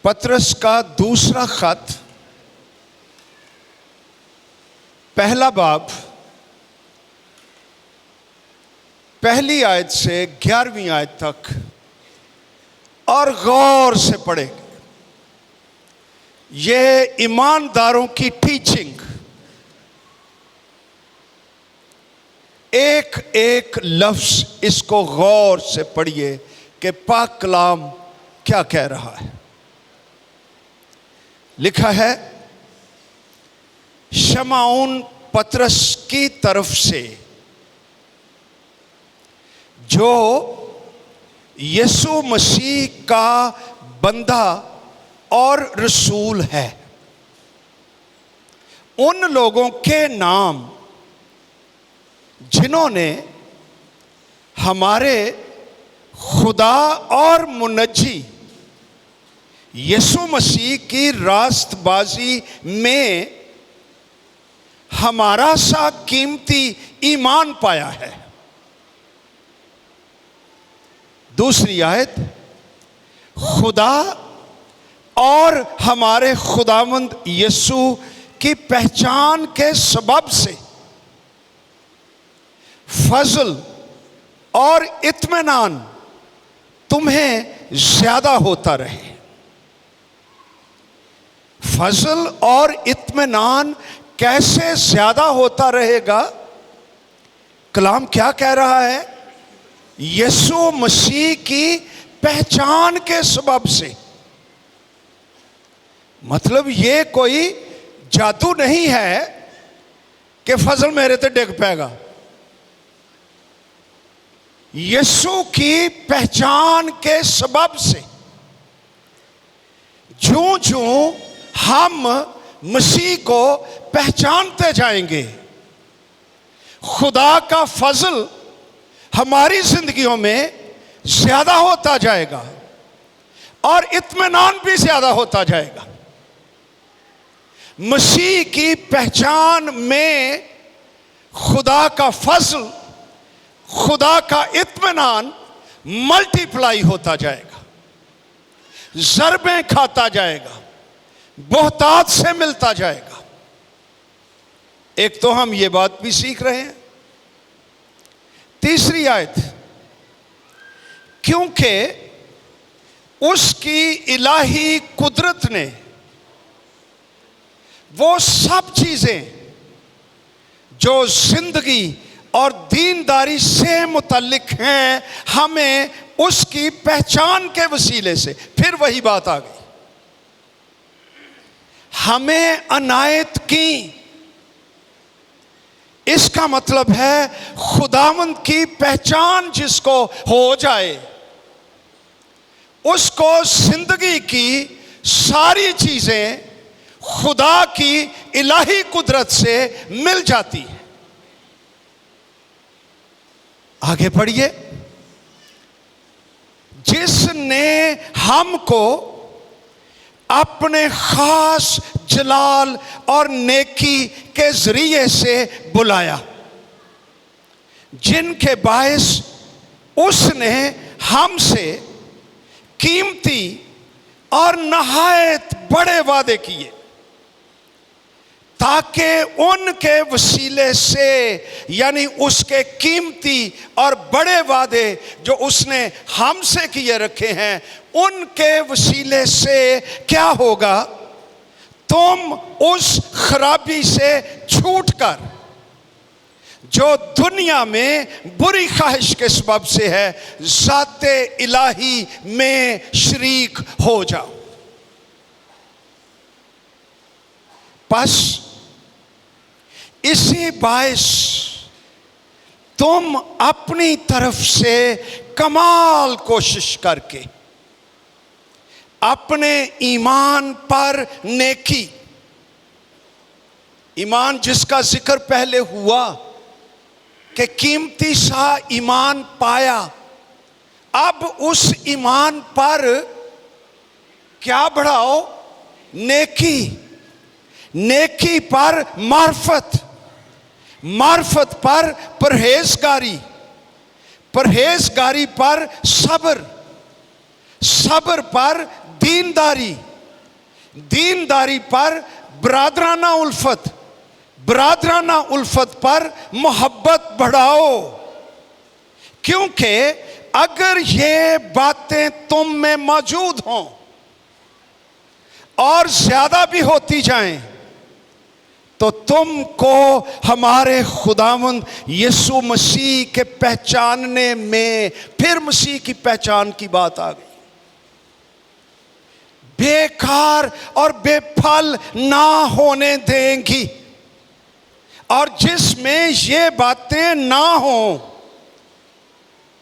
पतरस का दूसरा खत, पहला बाब, पहली आयत से 11वीं आयत तक और गौर से पढ़ेंगे। ये ईमानदारों की टीचिंग, एक एक लफ्ज इसको गौर से पढ़िए कि पाक कलाम क्या कह रहा है। लिखा है, शमाउन पतरस की तरफ से, जो यीशु मसीह का बंदा और रसूल है, उन लोगों के नाम जिन्होंने हमारे खुदा और मुनज्जी यीशु मसीह की रास्तबाजी में हमारा सा कीमती ईमान पाया है। दूसरी आयत, खुदा और हमारे खुदावंद यीशु की पहचान के सबब से फजल और इत्मीनान तुम्हें ज्यादा होता रहे। फजल और इत्मीनान कैसे ज्यादा होता रहेगा? कलाम क्या कह रहा है? यीशु मसीह की पहचान के सबब से। मतलब ये कोई जादू नहीं है कि फजल मेरे ते डिग पेगा। यीशु की पहचान के सबब से ज्यों ज्यों हम मसीह को पहचानते जाएंगे, खुदा का फजल हमारी जिंदगियों में ज्यादा होता जाएगा और इत्मीनान भी ज्यादा होता जाएगा। मसीह की पहचान में खुदा का फजल, खुदा का इत्मीनान मल्टीप्लाई होता जाएगा, ज़रबें खाता जाएगा, बहुतात से मिलता जाएगा। एक तो हम ये बात भी सीख रहे हैं। तीसरी आयत, क्योंकि उसकी इलाही कुदरत ने वो सब चीजें जो जिंदगी और दीनदारी से मुतल्लिक हैं, हमें उसकी पहचान के वसीले से, फिर वही बात आ गई, हमें अनायत की। इसका मतलब है खुदावंद की पहचान जिसको हो जाए, उसको जिंदगी की सारी चीजें खुदा की इलाही कुदरत से मिल जाती है। आगे पढ़िए, जिसने हमको अपने खास जलाल और नेकी के जरिए से बुलाया, जिनके बायस उसने हमसे कीमती और नहायत बड़े वादे किए, ताकि उनके वसीले से, यानी उसके कीमती और बड़े वादे जो उसने हमसे किए रखे हैं, उनके वसीले से क्या होगा? तुम उस खराबी से छूटकर जो दुनिया में बुरी ख्वाहिश के सबब से है, ज़ाते इलाही में शरीक हो जाओ। बस इसी बायस तुम अपनी तरफ से कमाल कोशिश करके अपने ईमान पर नेकी, ईमान जिसका जिक्र पहले हुआ कि कीमती सा ईमान पाया, अब उस ईमान पर क्या बढ़ाओ? नेकी। नेकी पर मार्फत, मार्फत पर परहेजगारी, परहेजगारी पर सब्र, सब्र पर दीनदारी, दीनदारी पर बरादराना उल्फत, बरादराना उल्फत पर मोहब्बत बढ़ाओ, क्योंकि अगर ये बातें तुम में मौजूद हों और ज्यादा भी होती जाएं तो तुमको हमारे खुदावंद यीशु मसीह के पहचानने में, फिर मसीह की पहचान की बात आ गई, बेकार और बेफल ना होने देंगी। और जिसमें ये बातें ना हो,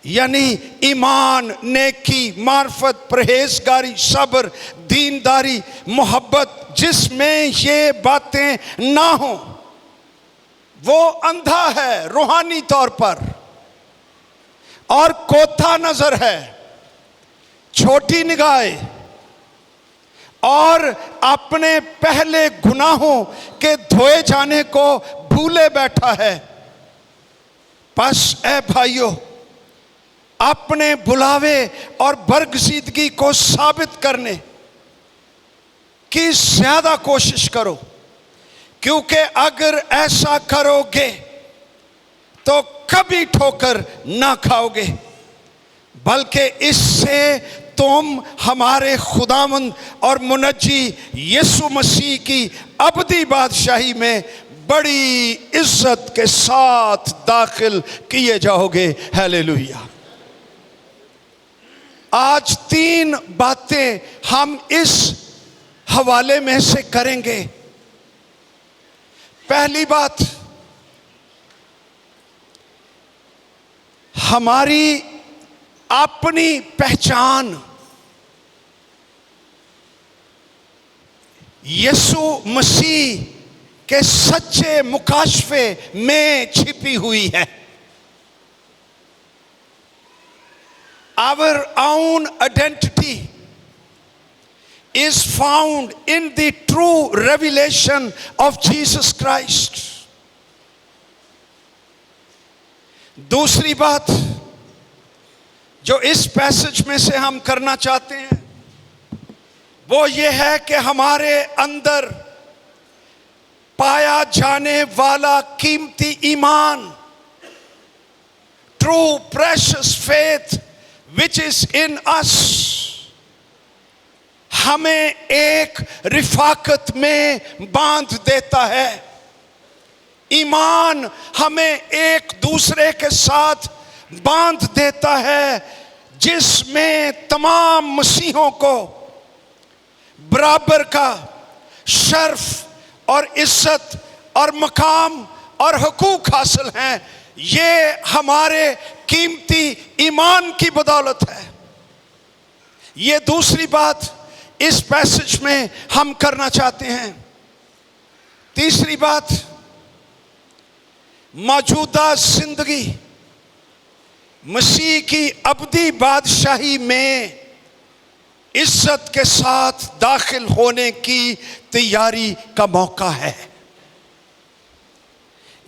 यानी ईमान, नेकी, मार्फत, परहेजगारी, सब्र, दीनदारी, मोहब्बत, जिसमें ये बातें ना हो, वो अंधा है रूहानी तौर पर और कोथा नजर है, छोटी निगाह और अपने पहले गुनाहों के धोए जाने को भूले बैठा है। बस ऐ भाइयों, अपने बुलावे और बरगजीदगी को साबित करने की ज्यादा कोशिश करो, क्योंकि अगर ऐसा करोगे तो कभी ठोकर ना खाओगे, बल्कि इससे तुम हमारे खुदावंद और मुनज्जी यीशु मसीह की अबदी बादशाही में बड़ी इज्जत के साथ दाखिल किए जाओगे। हालेलुया। आज 3 बातें हम इस हवाले में से करेंगे। पहली बात, हमारी अपनी पहचान यीशु मसीह के सच्चे मुकाशफे में छिपी हुई है। Our own identity is found in the true revelation of Jesus Christ. दूसरी बात जो इस पैसेज में से हम करना चाहते हैं वो ये है कि हमारे अंदर पाया जाने वाला कीमती ईमान, true precious faith which is in us, हमें एक रिफाकत में बांध देता है। ईमान हमें एक दूसरे के साथ बांध देता है, जिसमें तमाम मसीहों को बराबर का शर्फ और इज्जत और मकाम और हुकूक हासिल हैं। ये हमारे कीमती ईमान की बदौलत है। ये दूसरी बात इस पैसेज में हम करना चाहते हैं। तीसरी बात, मौजूदा जिंदगी मसीह की अबदी बादशाही में इज्जत के साथ दाखिल होने की तैयारी का मौका है।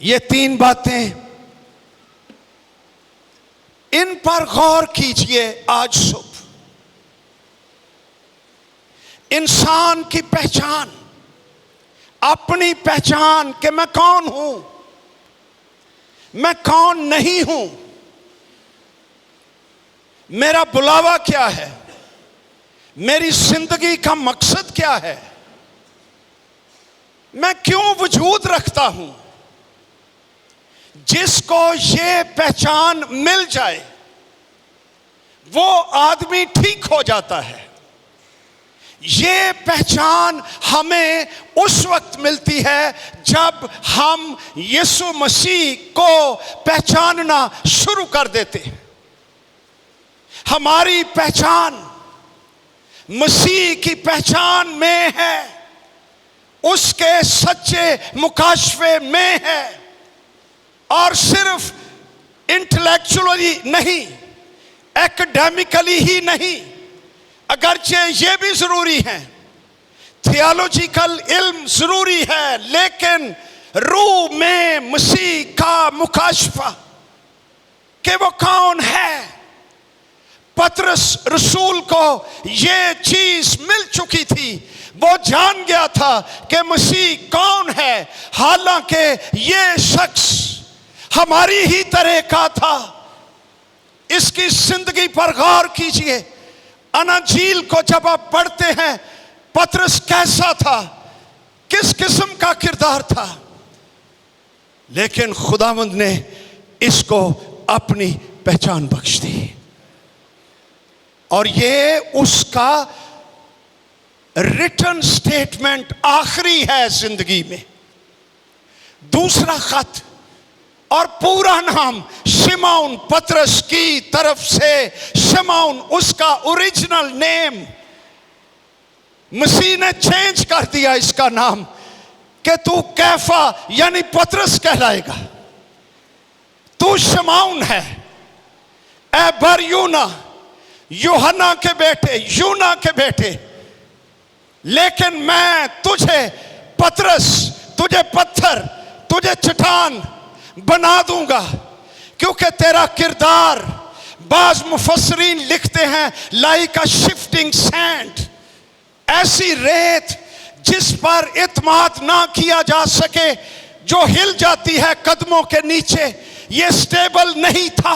ये 3 बातें, इन पर गौर कीजिए आज सुबह। इंसान की पहचान, अपनी पहचान कि मैं कौन हूं, मैं कौन नहीं हूं, मेरा बुलावा क्या है, मेरी जिंदगी का मकसद क्या है, मैं क्यों वजूद रखता हूं। जिसको ये पहचान मिल जाए वो आदमी ठीक हो जाता है। ये पहचान हमें उस वक्त मिलती है जब हम यीशु मसीह को पहचानना शुरू कर देते हैं। हमारी पहचान मसीह की पहचान में है, उसके सच्चे मुकाशफे में है, और सिर्फ इंटेलेक्चुअली नहीं, एकेडमिकली ही नहीं, अगरचे ये भी जरूरी है, थियोलॉजिकल इल्म जरूरी है, लेकिन रूह में मसीह का मुकाशफा कि वो कौन है। पतरस रसूल को ये चीज मिल चुकी थी, वो जान गया था कि मसीह कौन है, हालांकि ये शख्स हमारी ही तरह का था। इसकी जिंदगी पर गौर कीजिए। अनाजील को जब आप पढ़ते हैं, पतरस कैसा था, किस किस्म का किरदार था, लेकिन खुदावंद ने इसको अपनी पहचान बख्श दी। और ये उसका रिटन स्टेटमेंट आखिरी है जिंदगी में। दूसरा खत और पूरा नाम शिमौन पतरस की तरफ से, शिमौन उसका ओरिजिनल नेम, मसीह ने चेंज कर दिया इसका नाम कि तू कैफा यानी पतरस कहलाएगा, तू शिमौन है, ए बरयूना, यूहन्ना के बेटे, यूना के बेटे, लेकिन मैं तुझे पतरस, तुझे पत्थर, तुझे चट्टान बना दूंगा, क्योंकि तेरा किरदार, बाज मुफस्सरीन लिखते हैं, लाइक अ शिफ्टिंग सैंड, ऐसी रेत जिस पर इत्माद ना किया जा सके, जो हिल जाती है कदमों के नीचे। ये स्टेबल नहीं था।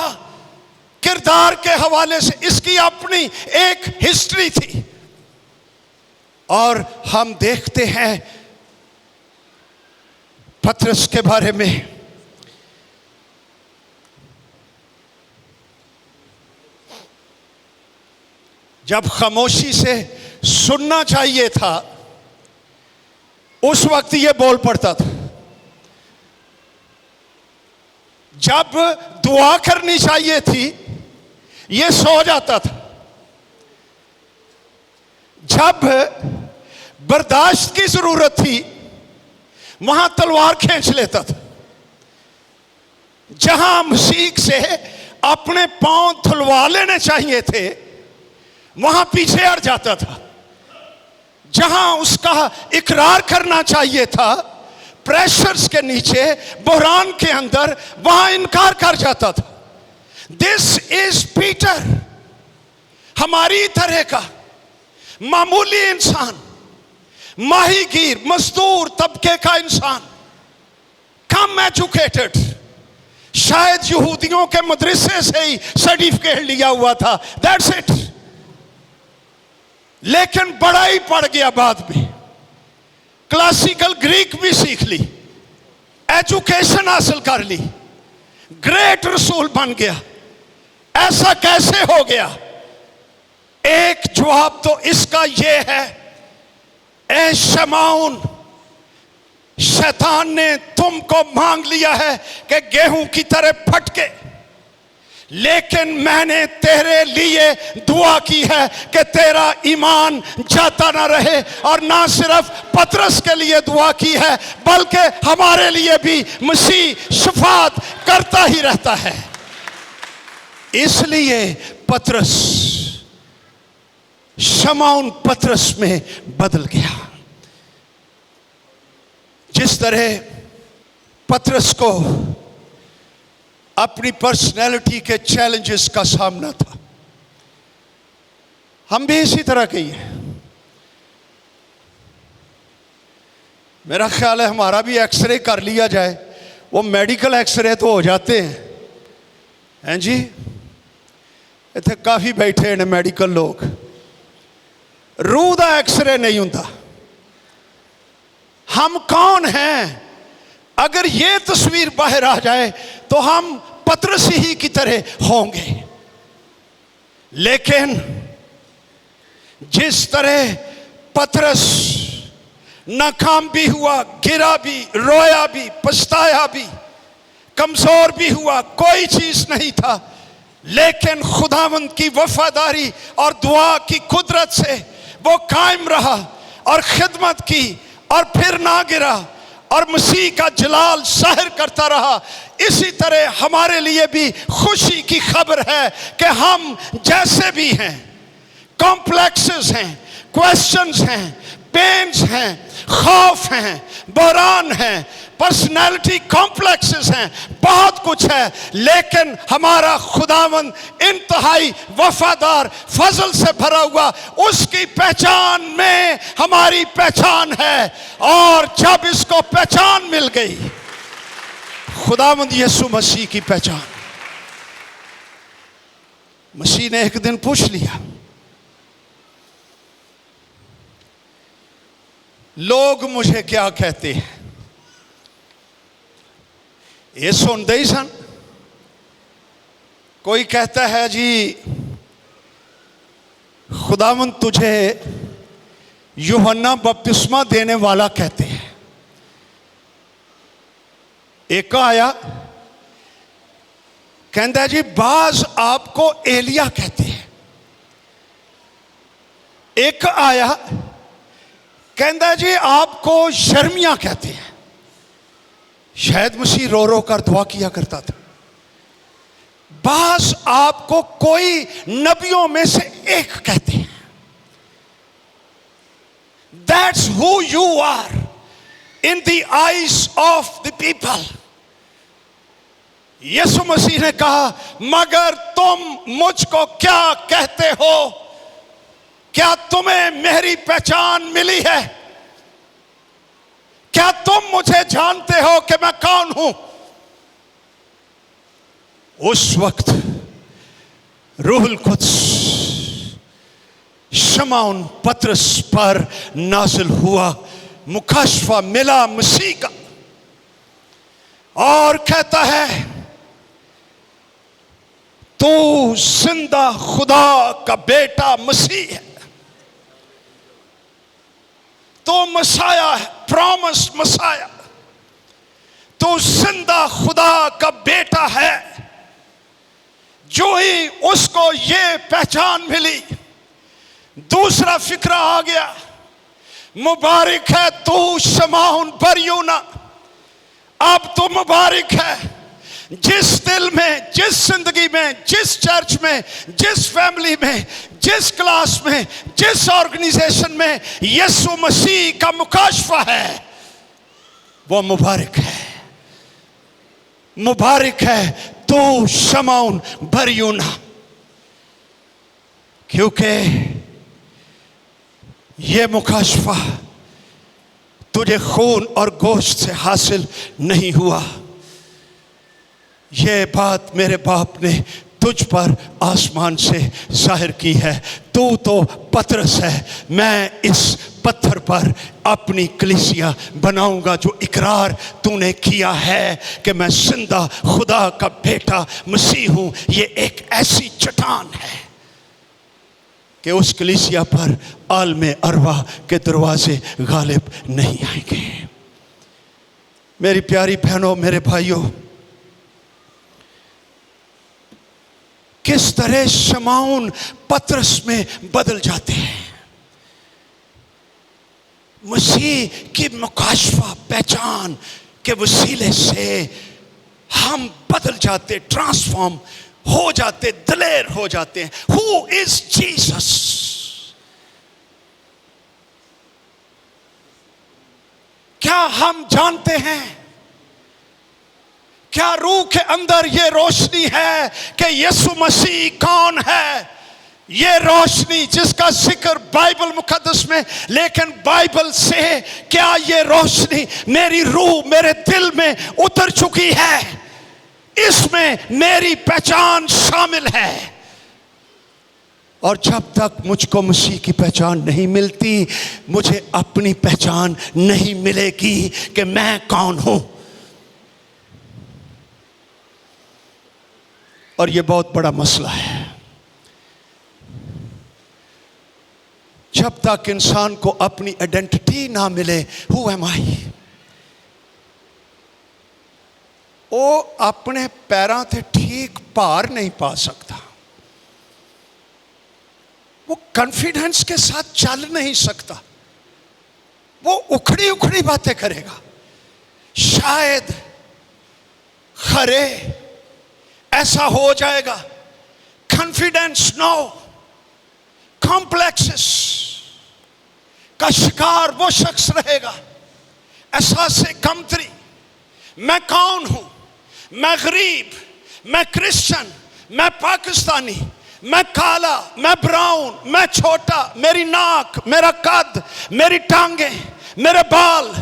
किरदार के हवाले से इसकी अपनी एक हिस्ट्री थी। और हम देखते हैं पतरस के बारे में, जब खामोशी से सुनना चाहिए था, उस वक्त ये बोल पड़ता था। जब दुआ करनी चाहिए थी, ये सो जाता था। जब बर्दाश्त की जरूरत थी, वहां तलवार खींच लेता था। जहां मसीह से अपने पांव धुलवा लेने चाहिए थे, वहां पीछे हट जाता था। जहां उसका इकरार करना चाहिए था, प्रेशर्स के नीचे, बुहरान के अंदर, वहां इनकार कर जाता था। दिस इज पीटर, हमारी तरह का मामूली इंसान, माहीगीर, मजदूर तबके का इंसान, कम एजुकेटेड, शायद यहूदियों के मदरसे से ही सर्टिफिकेट लिया हुआ था, दैट्स इट। लेकिन बड़ा ही पड़ गया बाद में, क्लासिकल ग्रीक भी सीख ली, एजुकेशन हासिल कर ली, ग्रेट रसूल बन गया। ऐसा कैसे हो गया? एक जवाब तो इसका यह है, ए शमौन, शैतान ने तुमको मांग लिया है कि गेहूं की तरह फटके, लेकिन मैंने तेरे लिए दुआ की है कि तेरा ईमान जाता ना रहे। और ना सिर्फ पतरस के लिए दुआ की है, बल्कि हमारे लिए भी मसीह शफात करता ही रहता है। इसलिए पतरस शमौन पतरस में बदल गया। जिस तरह पतरस को अपनी पर्सनैलिटी के चैलेंजेस का सामना था, हम भी इसी तरह के ही हैं। मेरा ख्याल है हमारा भी एक्सरे कर लिया जाए, वो मेडिकल एक्सरे तो हो जाते हैं जी। इतने काफ़ी बैठे ने मेडिकल लोग, रूह का एक्सरे नहीं होता। हम कौन हैं? अगर ये तस्वीर बाहर आ जाए तो हम पतरस ही की तरह होंगे। लेकिन जिस तरह पतरस नाकाम भी हुआ, गिरा भी, रोया भी, पछताया भी, कमजोर भी हुआ, कोई चीज नहीं था, लेकिन खुदावंद की वफादारी और दुआ की कुदरत से वो कायम रहा और खिदमत की और फिर ना गिरा और मसीह का जलाल जाहिर करता रहा। इसी तरह हमारे लिए भी खुशी की खबर है कि हम जैसे भी हैं, कॉम्प्लेक्सेस हैं, क्वेश्चंस हैं, पेन्स हैं, खौफ हैं, बहरान हैं, पर्सनैलिटी कॉम्प्लेक्सेस हैं, बहुत कुछ है, लेकिन हमारा खुदावंद इंतहाई वफादार, फजल से भरा हुआ, उसकी पहचान में हमारी पहचान है। और जब इसको पहचान मिल गई, खुदावंद यीशु मसीह की पहचान, मसीह ने एक दिन पूछ लिया, लोग मुझे क्या कहते हैं? ये सुन दे सन, कोई कहता है जी खुदावंद तुझे यूहन्ना बपतिस्मा देने वाला कहते हैं। एक आया कहता है जी बाज आपको एलिया कहते हैं। एक आया कहता है जी आपको यिर्मयाह कहते हैं। शायद मसीह रो रो कर दुआ किया करता था, बास आपको कोई नबियों में से एक कहते हैं। That's who you are in the eyes of the people। यीशु मसीह ने कहा, मगर तुम मुझको क्या कहते हो? क्या तुम्हें मेरी पहचान मिली है? क्या तुम मुझे जानते हो कि मैं कौन हूं? उस वक्त रूहुल कुद्स शमौन पतरस पर नाजिल हुआ, मुकाशफा मिला मसीह का, और कहता है तू जिंदा खुदा का बेटा मसीह है, तो मसाया है, प्रॉमिस मसाया, तो जिंदा खुदा का बेटा है। जो ही उसको ये पहचान मिली, दूसरा फिक्रा आ गया, मुबारक है तू शमौन बरयोना, अब तो मुबारक है जिस दिल में, जिस जिंदगी में, जिस चर्च में, जिस फैमिली में, जिस क्लास में, जिस ऑर्गेनाइजेशन में यीशु मसीह का मुकाशफा है, वो मुबारक है। मुबारक है तू शमौन बरयोना, क्योंकि ये मुकाशफा तुझे खून और गोश्त से हासिल नहीं हुआ, ये बात मेरे बाप ने तुझ पर आसमान से जाहिर की है। तू तो पतरस है, मैं इस पत्थर पर अपनी कलीसिया बनाऊंगा। जो इकरार तूने किया है कि मैं जिंदा खुदा का बेटा मसीह हूं, ये एक ऐसी चट्टान है कि उस कलीसिया पर आलमे अरवा के दरवाजे गालिब नहीं आएंगे। मेरी प्यारी बहनों, मेरे भाइयों, किस तरह शमौन पतरस में बदल जाते हैं। मसीह की मुकाशफा पहचान के वसीले से हम बदल जाते, ट्रांसफॉर्म हो जाते, दलेर हो जाते हैं। Who is Jesus? क्या हम जानते हैं? क्या रूह के अंदर ये रोशनी है कि यीशु मसीह कौन है? ये रोशनी जिसका जिक्र बाइबल मुकद्दस में, लेकिन बाइबल से क्या ये रोशनी मेरी रूह, मेरे दिल में उतर चुकी है? इसमें मेरी पहचान शामिल है। और जब तक मुझको मसीह की पहचान नहीं मिलती, मुझे अपनी पहचान नहीं मिलेगी कि मैं कौन हूं। और यह बहुत बड़ा मसला है। जब तक इंसान को अपनी आइडेंटिटी ना मिले, हु एम आई, वो अपने पैरों से ठीक पार नहीं पा सकता, वो कॉन्फिडेंस के साथ चल नहीं सकता, वो उखड़ी उखड़ी बातें करेगा। शायद खरे ऐसा हो जाएगा। कॉन्फिडेंस नो, कॉम्प्लेक्सेस का शिकार वो शख्स रहेगा। एहसास कमतरी, मैं कौन हूं? मैं गरीब, मैं क्रिश्चियन, मैं पाकिस्तानी, मैं काला, मैं ब्राउन, मैं छोटा, मेरी नाक, मेरा कद, मेरी टांगे, मेरे बाल,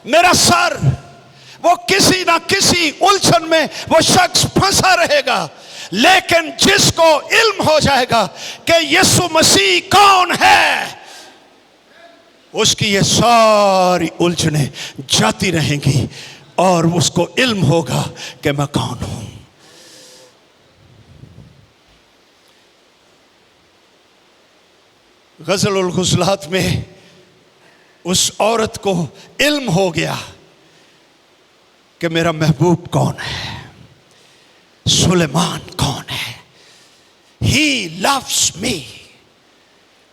मेरा सर, वो किसी ना किसी उलझन में वो शख्स फंसा रहेगा। लेकिन जिसको इल्म हो जाएगा कि यीशु मसीह कौन है, उसकी ये सारी उलझनें जाती रहेंगी और उसको इल्म होगा कि मैं कौन हूं। गज़ल उल गुज़लात में उस औरत को इल्म हो गया कि मेरा महबूब कौन है, सुलेमान कौन है। He loves me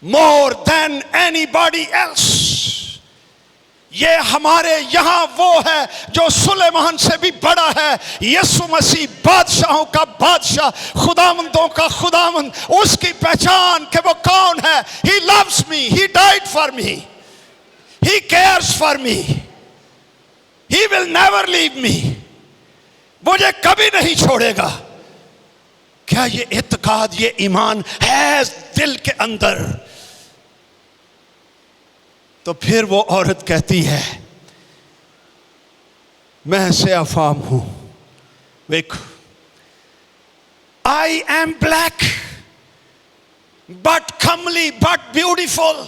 more than anybody else। ये हमारे यहां वो है जो सुलेमान से भी बड़ा है। यीशु मसीह बादशाहों का बादशाह, खुदावंदों का खुदावंद। उसकी पहचान कि वो कौन है। He loves me, he died for me, he cares for me, he will never leave me। मुझे कभी नहीं छोड़ेगा। क्या ये इत्काद, ये ईमान है दिल के अंदर? तो फिर वो औरत कहती है, मैं से अफाम हूं। देखो, I am black but Kamli but beautiful.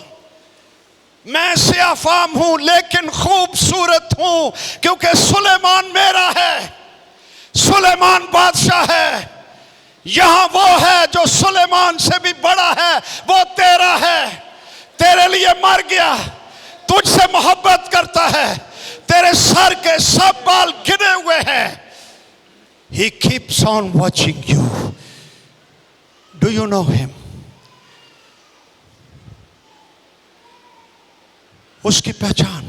मैं से अफाम हूं लेकिन खूबसूरत हूं, क्योंकि सुलेमान मेरा है, सुलेमान बादशाह है। यहां वो है जो सुलेमान से भी बड़ा है, वो तेरा है, तेरे लिए मर गया, तुझसे मोहब्बत करता है, तेरे सर के सब बाल गिने हुए हैं। He keeps on watching you. Do you know him? उसकी पहचान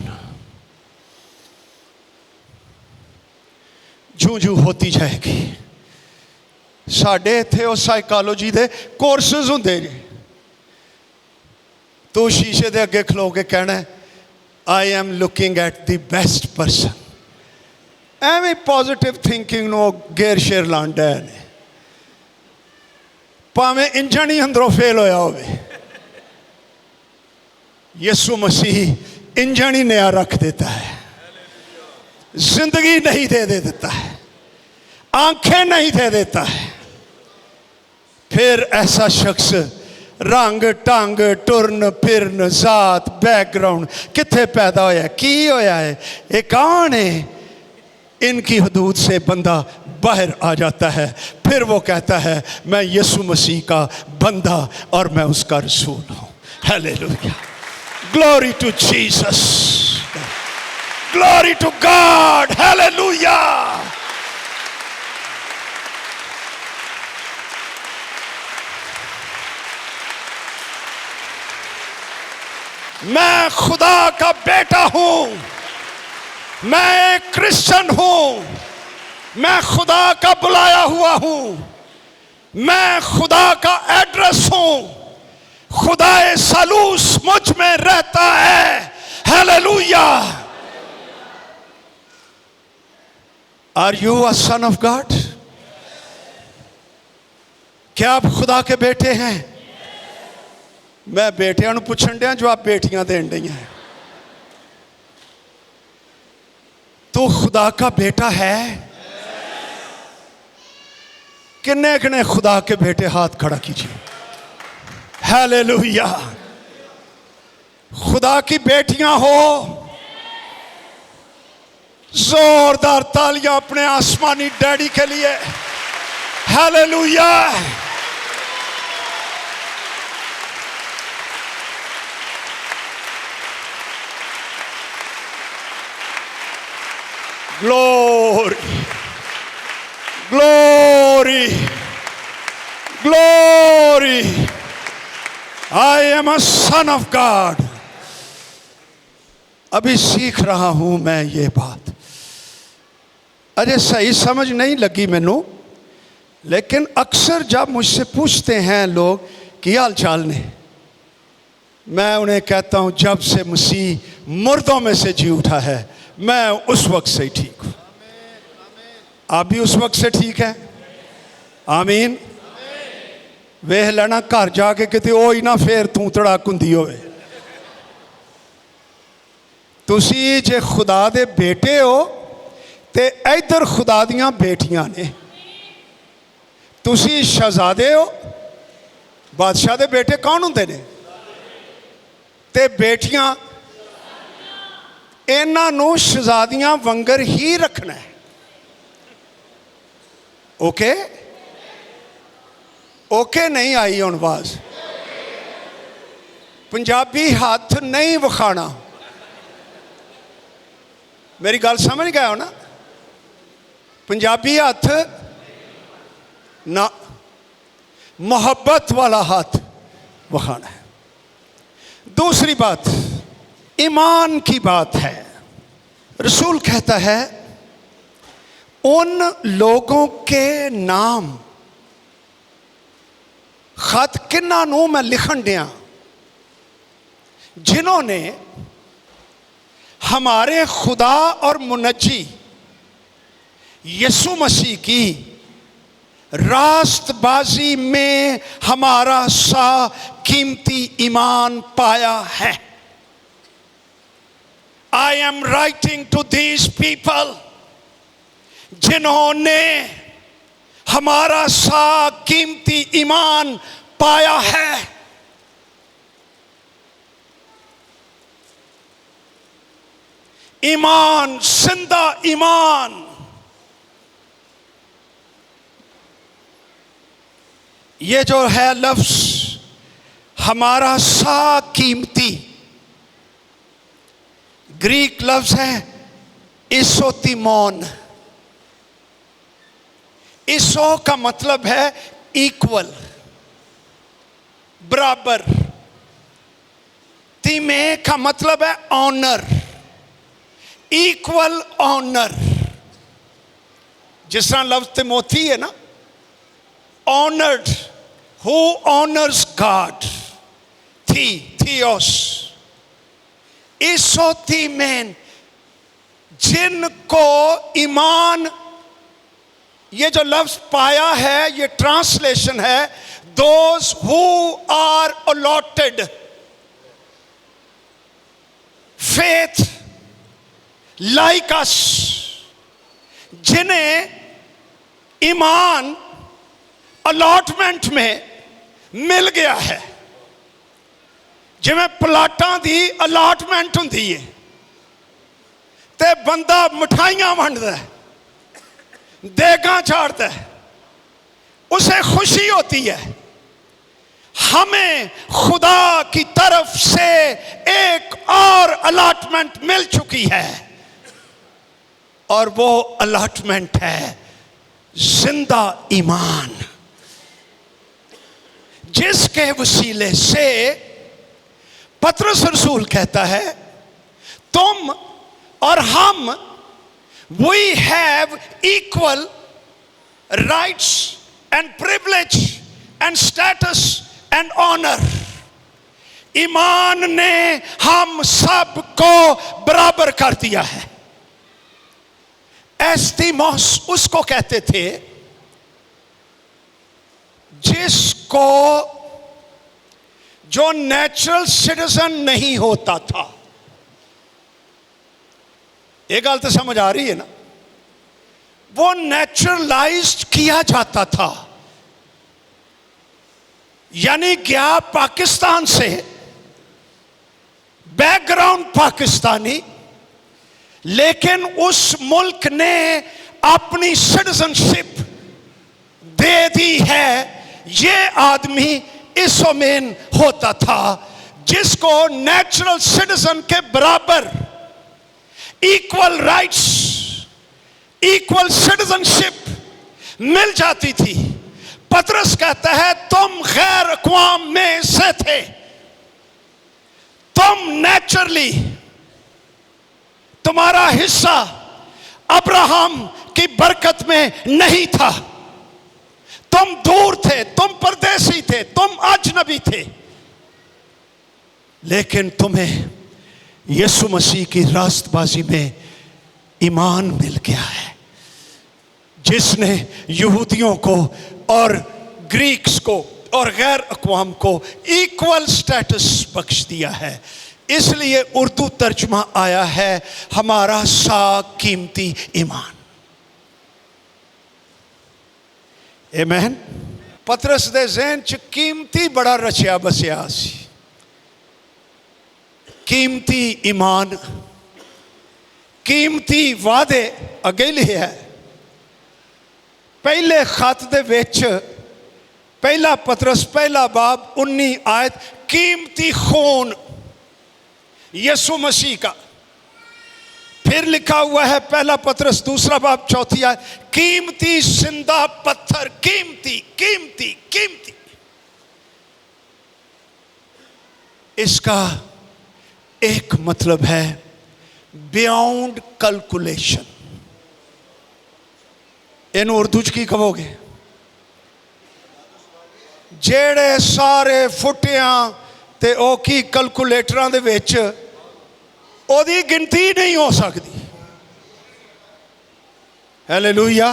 जूं जूं होती जाएगी। साढ़े इत्थे वो साइकोलॉजी दे कोर्सेज होंदे ने। तो शीशे दे अगे खलो के कहना, I am looking at the best person. एवें पॉजिटिव थिंकिंग नो गेर शेर लांडा है, भावें इंजन ही अंदरों फेल होया होवे। यीशु मसीह इंजन ही नया रख देता है, जिंदगी नहीं दे देता है, आंखें नहीं दे देता है। फिर ऐसा शख्स रंग ढंग टुरन फिरन जात बैकग्राउंड किथे पैदा होया, की होया है, ये कौन है? इनकी हदूद से बंदा बाहर आ जाता है। फिर वो कहता है, मैं यीशु मसीह का बंदा और मैं उसका रसूल हूं। Hallelujah, glory to Jesus, glory to God, hallelujah. मैं खुदा का बेटा हूं, मैं एक क्रिश्चियन हूं, मैं खुदा का बुलाया हुआ हूं, मैं खुदा का एड्रेस हूं, खुदाए सालूस मुझ में रहता है। Hallelujah. Are you a son of God? क्या आप खुदा के बेटे हैं? मैं बेटियां नूं पुछण दिया, जो आप बेटियां देण दियां। तू खुदा का बेटा है? किन्ने किन्ने खुदा के बेटे हाथ खड़ा कीजिए। हालेलुया। खुदा की बेटियां हो, जोरदार तालियां अपने आसमानी डैडी के लिए। Hallelujah. Glory, glory, glory. I am a son of God. अभी सीख रहा हूं मैं ये बात, अरे सही समझ नहीं लगी मैनू। लेकिन अक्सर जब मुझसे पूछते हैं लोग कि हाल चाल ने, मैं उन्हें कहता हूं जब से मसीह मुर्दों में से जी उठा है, मैं उस वक्त से ही ठीक हूं। आप भी उस वक्त से ठीक है? आमीन। वेख लेना घर जाके किते ओ ही ना फिर तू तड़ाक हुंदी होवे। तुसी जे खुदा दे बेटे हो ते इधर खुदा दियां बेटियां ने, तुसी शहजादे हो। बादशाह दे बेटे कौन हुंदे ने? ते बेटियां, इन्हां नूं शहजादियां वंगर ही रखना है। ओके ओके नहीं आई हुण आवाज? पंजाबी हाथ नहीं विखाना। मेरी गल समझ गए हो ना? पंजाबी हाथ ना, मोहब्बत वाला हाथ विखाना है। दूसरी बात ईमान की बात है। रसूल कहता है उन लोगों के नाम खत किन्ना नूं मैं लिखन दिया जिन्होंने हमारे खुदा और मुनज्जी यीशु मसीह की रास्तबाजी में हमारा सा कीमती ईमान पाया है। I am writing to these people, जिन्होंने हमारा सा कीमती ईमान पाया है। ईमान, जिंदा ईमान। ये जो है लफ्ज हमारा सा कीमती, ग्रीक लफ्ज है इसोतिमोन। इसो का मतलब है इक्वल, बराबर। तिमे का मतलब है ऑनर, इक्वल ऑनर। जिस तरह लफ्ज तिमोथी है ना, ऑनर्ड, हु ऑनर्स गॉड, थियोस। इसोतिमेन, जिनको ईमान, ये जो लफ्ज पाया है ये ट्रांसलेशन है those who are allotted faith like us, जिन्हें ईमान अलॉटमेंट में मिल गया है। जिवें प्लाटां दी अलॉटमेंट हुंदी है ते बंदा मिठाइयां वंडदा है, देगा चाड़ता है, उसे खुशी होती है। हमें खुदा की तरफ से एक और अलॉटमेंट मिल चुकी है और वो अलॉटमेंट है जिंदा ईमान, जिसके वसीले से पतरस रसूल कहता है तुम और हम, we have equal rights and privilege and status and honor. ईमान ने हम सबको बराबर कर दिया है। एस्तिमोस उसको कहते थे जिसको जो नेचुरल सिटीजन नहीं होता था। ये गल तो समझ आ रही है ना? वो नेचुरलाइज्ड किया जाता था, यानी गया पाकिस्तान से, बैकग्राउंड पाकिस्तानी, लेकिन उस मुल्क ने अपनी सिटीजनशिप दे दी है। ये आदमी इसोमेन होता था जिसको नेचुरल सिटीजन के बराबर इक्वल राइट्स, इक्वल सिटीजनशिप मिल जाती थी। पतरस कहता है तुम गैर अक़वाम में से थे, तुम नेचुरली, तुम्हारा हिस्सा अब्राहम की बरकत में नहीं था, तुम दूर थे, तुम परदेसी थे, तुम अजनबी थे, लेकिन तुम्हें यीशु मसीह की रास्तबाजी में ईमान मिल गया है। जिसने यहूदियों को और ग्रीक्स को और गैर अक़वाम को इक्वल स्टेटस बख्श दिया है। इसलिए उर्दू तर्जुमा आया है हमारा साख कीमती ईमान। आमीन। पतरस दे ज़हन च कीमती बड़ा रचिया बसिया सी, कीमती ईमान, कीमती वादे अगे लिखा है पहले खत दे विच, पहला पतरस पहला बाब 19 आयत, कीमती खून यीशु मसीह का। फिर लिखा हुआ है पहला पतरस दूसरा बाब 4 आयत, कीमती जिंदा पत्थर, कीमती कीमती कीमती। इसका एक मतलब है बियॉन्ड कैलकुलेशन। इन उर्दू च की कहोगे? जेड़े सारे फुटियां ते ओ की कैलकुलेटरां दे विच ओदी गिनती नहीं हो सकती। हालेलुया।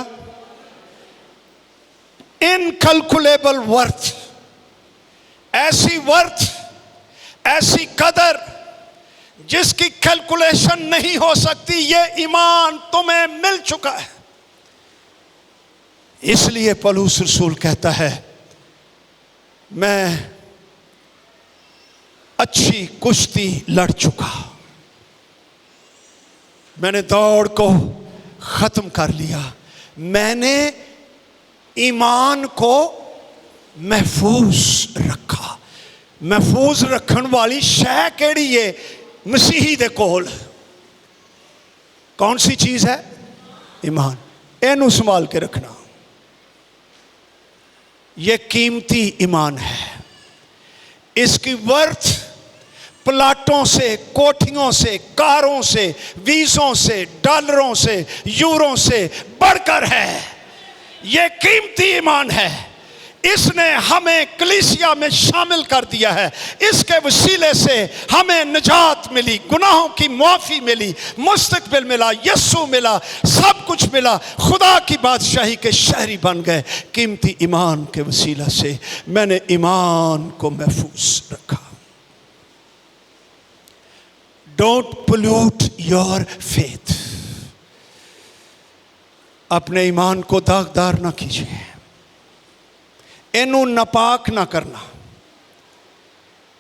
इनकैलकुलेबल वर्थ, ऐसी वर्थ, ऐसी कदर जिसकी कैलकुलेशन नहीं हो सकती, ये ईमान तुम्हें मिल चुका है। इसलिए पौलुस रसूल कहता है मैं अच्छी कुश्ती लड़ चुका, मैंने दौड़ को खत्म कर लिया, मैंने ईमान को महफूज रखा। महफूज रखन वाली शै केड़ी है? मसीही दे कोल। कौन सी चीज है? ईमान। इनू संभाल के रखना। यह कीमती ईमान है। इसकी वर्थ प्लाटों से, कोठियों से, कारों से, वीज़ों से, डॉलरों से, यूरो से बढ़कर है। यह कीमती ईमान है। इसने हमें कलीसिया में शामिल कर दिया है। इसके वसीले से हमें निजात मिली, गुनाहों की माफ़ी मिली, मुस्तकबिल मिला, यस्सु मिला, सब कुछ मिला। खुदा की बादशाही के शहरी बन गए। कीमती ईमान के वसीला से मैंने ईमान को महफूज रखा। Don't pollute your faith. अपने ईमान को दागदार ना कीजिए, इनू नापाक ना करना,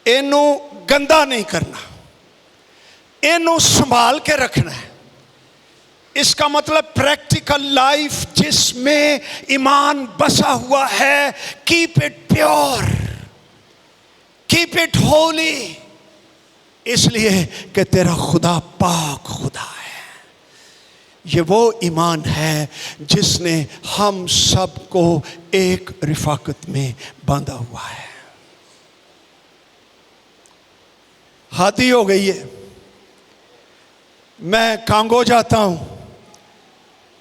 इनू गंदा नहीं करना, इनू संभाल के रखना है। इसका मतलब प्रैक्टिकल लाइफ जिसमें ईमान बसा हुआ है, keep it pure, keep it Holi, इसलिए कि तेरा खुदा पाक खुदा है। ये वो ईमान है जिसने हम सबको एक रिफाकत में बांधा हुआ है। हादी हो गई है। मैं कांगो जाता हूं,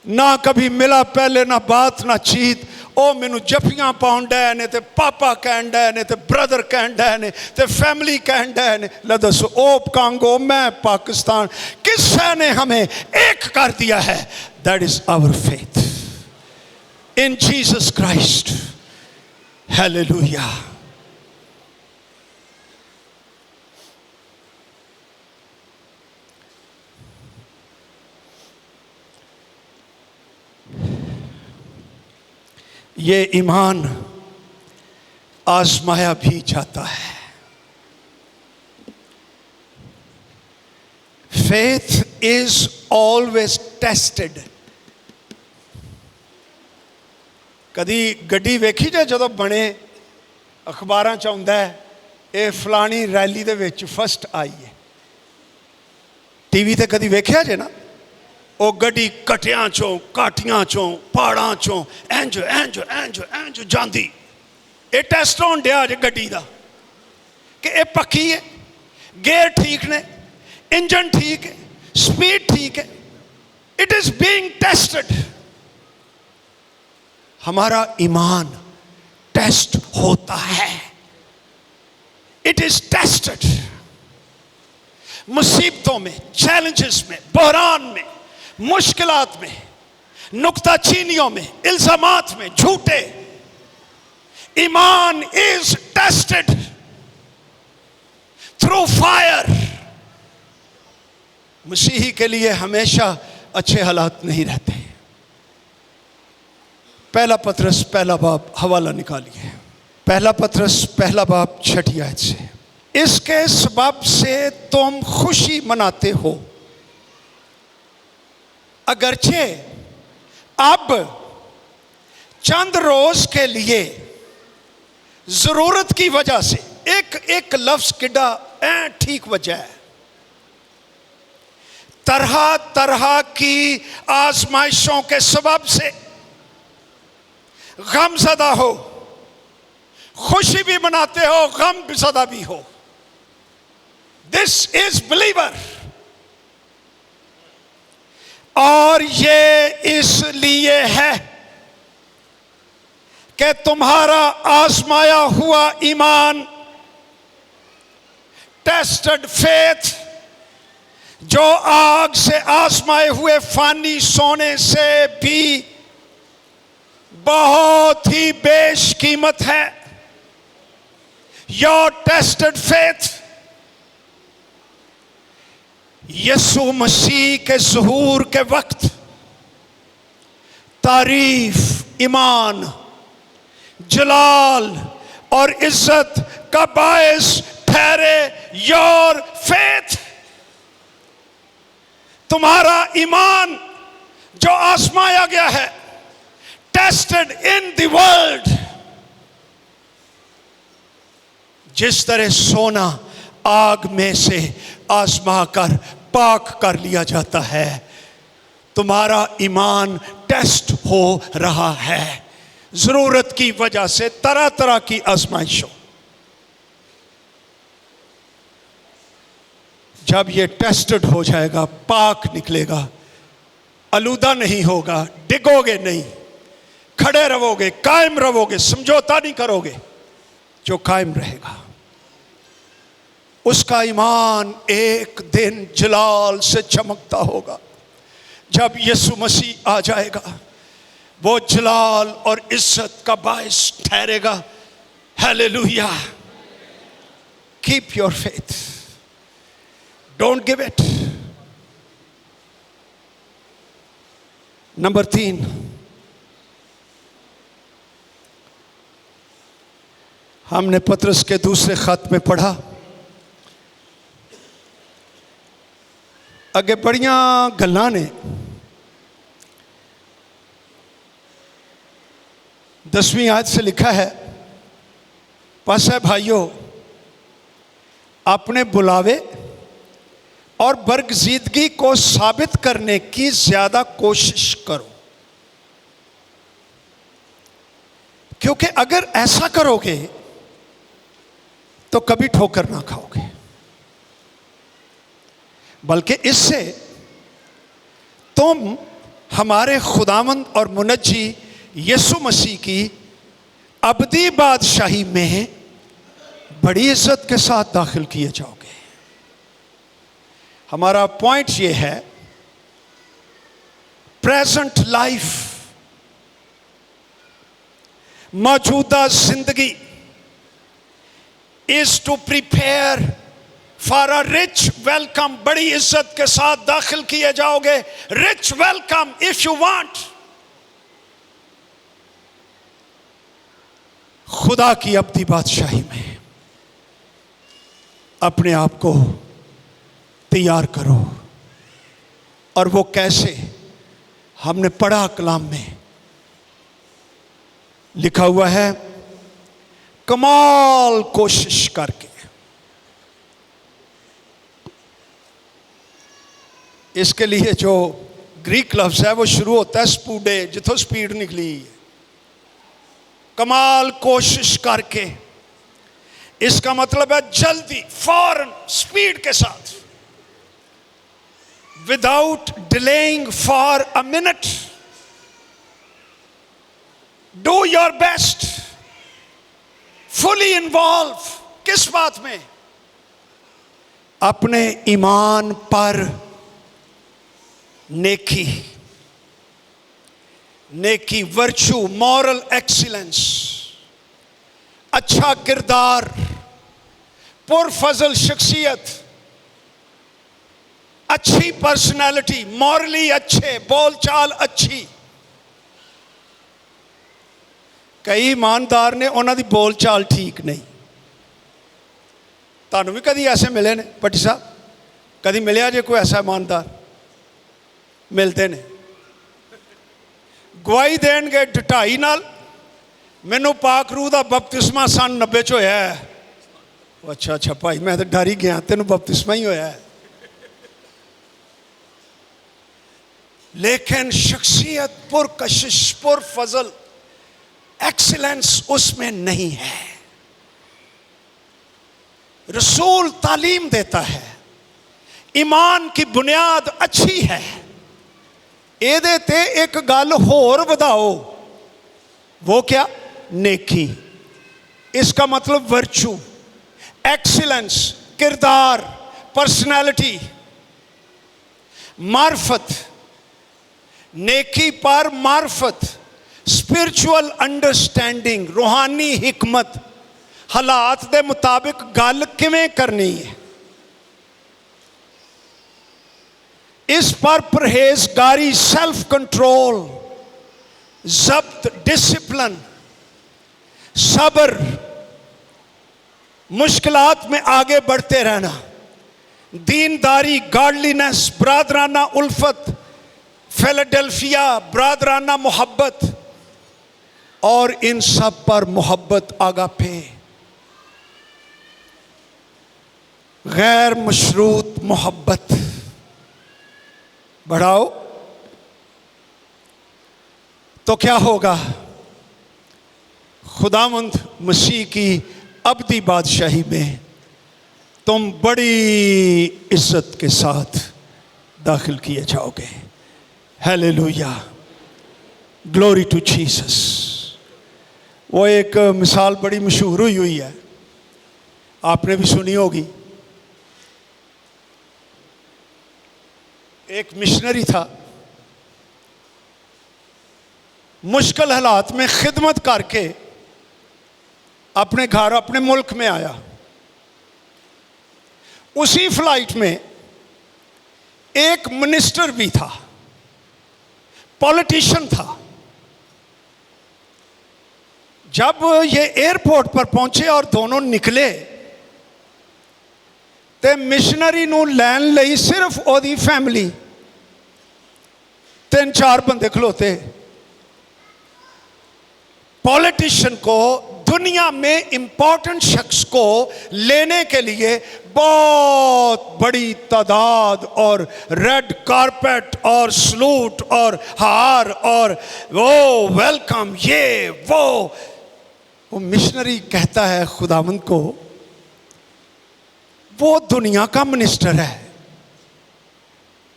ना कभी मिला पहले, ना बात ना चीत। ओ मैनू जफियां पाउन डै ने, ते पापा कहन डै ने, ते ब्रदर कहन डै ने, ते फैमिली कहन डै ने। ला दसो, ओ कांगो, मैं पाकिस्तान, किसने ने हमें एक कर दिया है? That is our faith in Jesus Christ. Hallelujah. ये ईमान आजमाया भी जाता है। Faith is always tested. कदी गड्डी वेखी जे जो बने अखबारां च आउंदा है ये फलानी रैली दे विच फस्ट आई है। टीवी ते कदी वेखिया जे ना, वो गड्डी कटियां चों, काठियां चों, पहाड़ां चों इंज इंज इंज इंज जांदी। ये टेस्ट होन दिया जे गड्डी दा कि ये पक्की है, गेयर ठीक ने, इंजन ठीक है, स्पीड ठीक है। It is being tested. हमारा ईमान टेस्ट होता है। It is tested. मुसीबतों में, चैलेंजेस में, बहरान में, मुश्किलात में, नुक्ताचीनियों में, इल्जामात में, झूठे। ईमान इज टेस्टेड थ्रू फायर। मसीही के लिए हमेशा अच्छे हालात नहीं रहते। पहला पतरस पहला बाब, हवाला निकालिए। पहला पतरस पहला बाब 6 आयत से, इसके सबब से तुम खुशी मनाते हो, अगरचे अब चंद रोज के लिए जरूरत की वजह से। एक लफ्ज किडा ठीक वजह है। तरह तरह की आजमाइशों के सबब से गमज़दा हो, खुशी भी मनाते हो, गम ज़दा भी हो। This is believer. और ये इसलिए है कि तुम्हारा आजमाया हुआ ईमान, टेस्टेड फेथ, जो आग से आजमाए हुए फानी सोने से भी बहुत ही बेशकीमत है। योर टेस्टेड फेथ यीशु मसीह के ज़हूर के वक्त तारीफ, ईमान, जलाल और इज्जत का बायस ठहरे। योर फेथ, तुम्हारा ईमान जो आजमाया गया है, टेस्टेड इन द वर्ल्ड। जिस तरह सोना आग में से आजमा कर पाक कर लिया जाता है, तुम्हारा ईमान टेस्ट हो रहा है जरूरत की वजह से, तरह तरह की आजमाइशों। जब ये टेस्टेड हो जाएगा, पाक निकलेगा, आलूदा नहीं होगा, डिगोगे नहीं, खड़े रहोगे, कायम रहोगे, समझौता नहीं करोगे। जो कायम रहेगा उसका ईमान एक दिन जलाल से चमकता होगा। जब यीशु मसीह आ जाएगा, वो जलाल और इज्जत का बायस ठहरेगा। Hallelujah. Keep your faith, don't give it. Number 3, हमने पतरस के दूसरे खत में पढ़ा, अगे बड़ियां गल्लां ने। 10वीं आयत से लिखा है, बस है भाइयों, अपने बुलावे और बरगजीदगी को साबित करने की ज्यादा कोशिश करो, क्योंकि अगर ऐसा करोगे तो कभी ठोकर ना खाओगे, बल्कि इससे तुम हमारे खुदावंद और मुनज्जी यीशु मसीह की अबदी बादशाही में बड़ी इज्जत के साथ दाखिल किए जाओगे। हमारा पॉइंट ये है, प्रेजेंट लाइफ, मौजूदा जिंदगी is to prepare for a rich welcome. बड़ी इज्जत के साथ दाखिल किए जाओगे। Rich welcome if you want. खुदा की अबदी बादशाही में अपने आप को तैयार करो। और वो कैसे? हमने पढ़ा कलाम में लिखा हुआ है, कमाल कोशिश करके। इसके लिए जो ग्रीक लफ्ज है वो शुरू होता है स्पूडे, जिथों स्पीड निकली। कमाल कोशिश करके, इसका मतलब है जल्दी, फौरन, स्पीड के साथ। Without delaying for a minute, do your best, fully involve. किस बात में? अपने ईमान पर नेकी, नेकी, वर्चू, मॉरल एक्सीलेंस, अच्छा किरदार, पुरफजल शख्सियत, अच्छी पर्सनैलिटी, मॉरली अच्छे, बोलचाल अच्छी। कई ईमानदार ने, उन्हों की बोलचाल ठीक नहीं। तुहानू भी कभी ऐसे मिले ने भट्टी साहब? कभी मिलया जे कोई ऐसा ईमानदार? मिलते ने, गवाही देंगे ढटाई नाल, मैनू पाक रूह का बपतिस्मा सन 90 च होया है। अच्छा अच्छा भाई, मैं तो डर ही गया, तेन बपतिस्मा ही होया है। लेकिन शख्सियत, पुरकशिश, पुरफजल, एक्सीलेंस उसमें नहीं है। रसूल तालीम देता है, ईमान की बुनियाद अच्छी है, एदे ते एक गल होर वधाओ। वो क्या? नेकी। इसका मतलब वर्चू, एक्सीलेंस, किरदार, पर्सनैलिटी, मार्फत। नेकी पर मार्फत, स्पिरिचुअल अंडरस्टैंडिंग, रूहानी हिकमत, हालात के मुताबिक गल किवें करनी है, इस पर परहेजगारी, सेल्फ कंट्रोल, जब्त, डिसिप्लिन, सब्र, मुश्किलात में आगे बढ़ते रहना, दीनदारी, गॉडलीनेस, ब्रादराना उल्फत, फिलाडेल्फिया, ब्रादराना मोहब्बत, और इन सब पर मोहब्बत, आगापे, गैर मशरूत मोहब्बत बढ़ाओ। तो क्या होगा? खुदावंद मसीह की अबदी बादशाही में तुम बड़ी इज्जत के साथ दाखिल किए जाओगे। Hallelujah, glory to Jesus. वो एक मिसाल बड़ी मशहूर हुई है, आपने भी सुनी होगी। एक मिशनरी था, मुश्किल हालात में खिदमत करके अपने घर, अपने मुल्क में आया। उसी फ्लाइट में एक मिनिस्टर भी था, पॉलिटिशियन था। जब ये एयरपोर्ट पर पहुंचे और दोनों निकले, तो मिशनरी नूं लैन लई सिर्फ ओदी फैमिली 3-4 बंदे खलोते। पॉलिटिशियन को, दुनिया में इंपॉर्टेंट शख्स को लेने के लिए बहुत बड़ी तादाद और रेड कारपेट और सलूट और हार और वो वेलकम, ये वो मिशनरी कहता है खुदावंद को, वो दुनिया का मिनिस्टर है,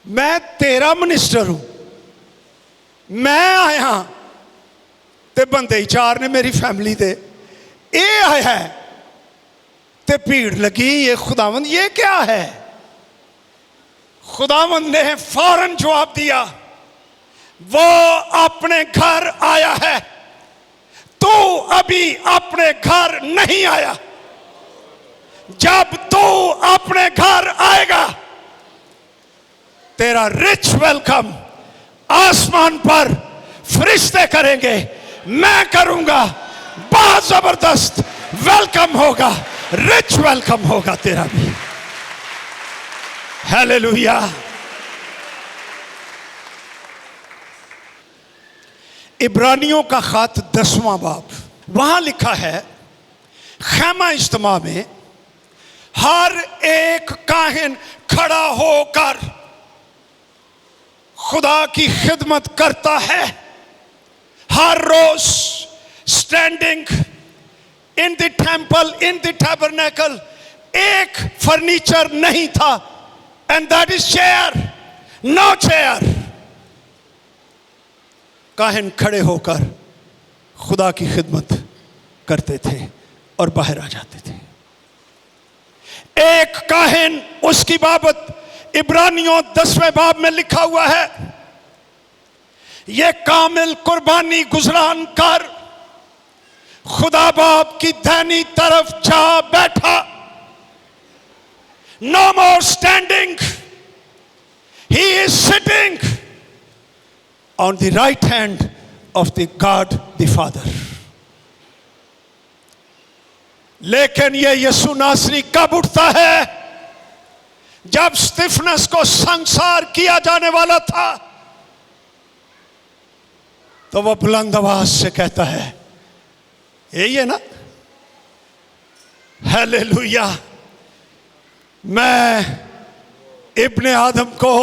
मैं तेरा मिनिस्टर हूं, मैं आया ते बंदे ही 4 ने मेरी फैमिली दे, ये आया है ते भीड़ लगी। ये खुदावंद, ये क्या है? खुदावंद ने फौरन जवाब दिया, वो अपने घर आया है, तू अभी अपने घर नहीं आया। जब तू अपने घर आएगा, तेरा रिच वेलकम आसमान पर फरिश्ते करेंगे, मैं करूंगा, बहुत जबरदस्त वेलकम होगा, रिच वेलकम होगा तेरा भी। हालेलुया। इब्रानियों का खत 10वां बाब, वहां लिखा है, खैमा इज्तिमा में हर एक काहिन खड़ा होकर खुदा की खिदमत करता है, हर रोज standing in the temple, in the tabernacle. एक फर्नीचर नहीं था, and that is chair, no chair. काहिन खड़े होकर खुदा की खिदमत करते थे और बाहर आ जाते थे। एक काहिन, उसकी बाबत इब्रानियों 10वें बाब में लिखा हुआ है, ये कामिल कुर्बानी गुजरान कर खुदा बाप की दाहिनी तरफ जा बैठा। No more standing, he is sitting on the right hand of the God the Father. लेकिन ये यीशु नासरी कब उठता है? जब स्तिफनस को संसार किया जाने वाला था, तो वह बुलंद आवाज से कहता है, यही है ना, हालेलुया, मैं इब्ने आदम को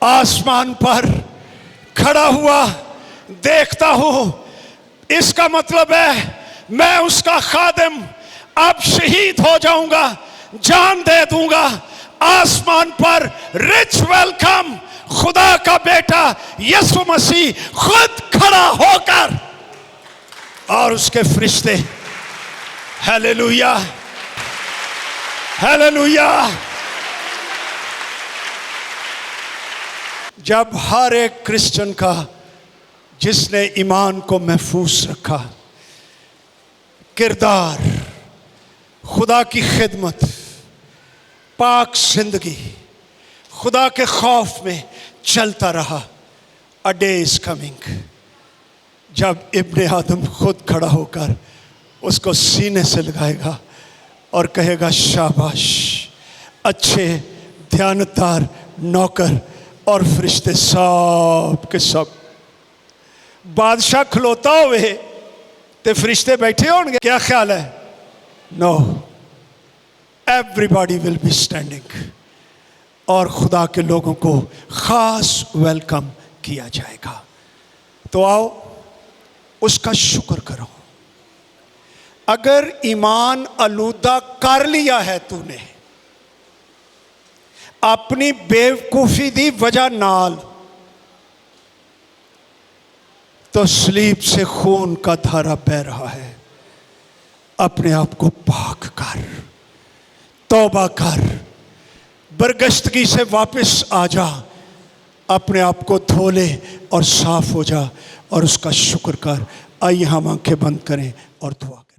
आसमान पर खड़ा हुआ देखता हूं। इसका मतलब है मैं उसका खादिम अब शहीद हो जाऊंगा, जान दे दूंगा। आसमान पर रिच वेलकम, खुदा का बेटा यीशु मसीह खुद खड़ा होकर और उसके फरिश्ते, हालेलुया हालेलुया। जब हर एक क्रिश्चियन का जिसने ईमान को महफूज रखा, किरदार, खुदा की खिदमत, पाक जिंदगी, खुदा के खौफ में चलता रहा, अ डे इज कमिंग जब इब्ने आदम खुद खड़ा होकर उसको सीने से लगाएगा और कहेगा, शाबाश अच्छे ध्यानदार नौकर, और फरिश्ते सब के सब। बादशाह खलोता हुए ते फरिश्ते बैठे होंगे, क्या ख्याल है? No, everybody will be standing और खुदा के लोगों को खास वेलकम किया जाएगा। तो आओ उसका शुक्र करो। अगर ईमान आलूदा कर लिया है तूने अपनी बेवकूफी दी वजह नाल, तो सलीब से खून का धारा बह रहा है। अपने आप को पाक कर, तौबा कर, बरगश्तगी से वापस आ जा, अपने आप को धो ले और साफ हो जा और उसका शुक्र कर। आइए हम आंखें बंद करें और दुआ करें।